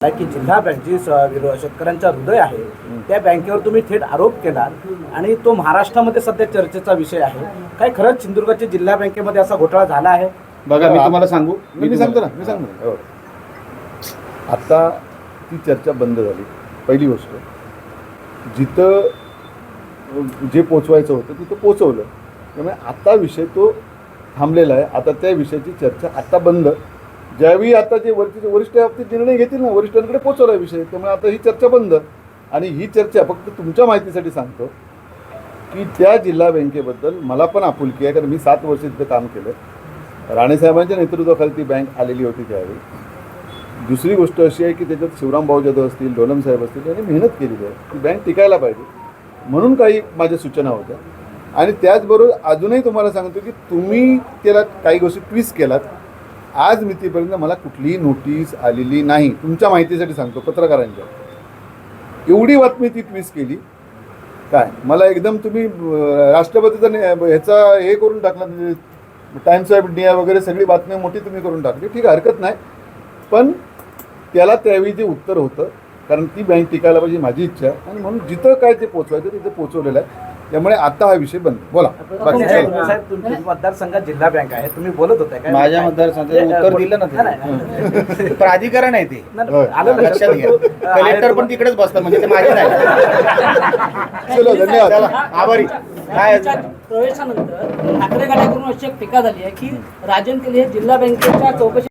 की जिल्हा बँक जी शेतकऱ्यांचा हृदय आहे त्या बँकेवर तुम्ही थेट आरोप केला आणि तो महाराष्ट्रामध्ये सध्या चर्चेचा विषय आहे. काय खरंच सिंधुदुर्गच्या जिल्हा बँकेमध्ये असा घोटाळा झाला आहे? बघा, मी तुम्हाला सांगू, मी सांगतो ना. आता ती चर्चा बंद झाली. पहिली गोष्ट, जिथं जे पोचवायचं होतं तिथं पोचवलं, त्यामुळे आता विषय तो थांबलेला आहे. आता त्या विषयाची चर्चा आता बंद. ज्यावेळी आता जे वरिष्ठ बाबतीत निर्णय घेतील ना, वरिष्ठांकडे पोचवला विषय, त्यामुळे आता ही चर्चा बंद. आणि ही चर्चा फक्त तुमच्या माहितीसाठी सांगतो की त्या जिल्हा बँकेबद्दल मला पण आपुलकी आहे, कारण मी 7 वर्ष तिथं काम केलं. राणेसाहेबांच्या नेतृत्वाखाली ती बँक आलेली होती त्यावेळी. दुसरी गोष्ट अशी आहे की त्याच्यात शिवराम भाऊ जाधव असतील, डोलम साहेब असतील, यांनी मेहनत केलेली आहे. ती बँक टिकायला पाहिजे म्हणून काही माझ्या सूचना होत्या. आणि त्याचबरोबर अजूनही तुम्हाला सांगतो की तुम्ही त्याला काही गोष्टी ट्विस्ट केलात. आज मितीपर्यंत मला कुठलीही नोटीस आलेली नाही. तुमच्या माहितीसाठी सांगतो, पत्रकारांच्या एवढी बातमी ती ट्विस्ट केली. काय मला एकदम तुम्ही राष्ट्रपतीचा ह्याचा हे करून टाकला, टाइम्स ऑफ इंडिया वगैरे सगळी बातमी मोठी तुम्ही करून टाकली. ठीक आहे, हरकत नाही. पण त्याला त्यावेळी जे उत्तर होतं, कारण ती बँक टिकायला पाहिजे माझी इच्छा आहे, आणि म्हणून जिथं काय ते पोचवायचं तिथं पोचवलेलं आहे. त्यामुळे आता हा विषय बंद. बोला. साहेब, तुमच्या मतदारसंघात जिल्हा बँक आहे, तुम्ही बोलत होता काय? माझ्या मतदारसंघात उत्तर दिलं ना, प्राधिकरण आहे ते, आलं लक्षात घ्या. कलेक्टर पण तिकडेच बसतात, म्हणजे ते माझे नाही. चलो, धन्यवाद. आभारी. काय प्रवेशानंतर ठाकरे गटाकडून अशी एक टीका झाली आहे की राजन तेली हे जिल्हा बँकेच्या चौकशी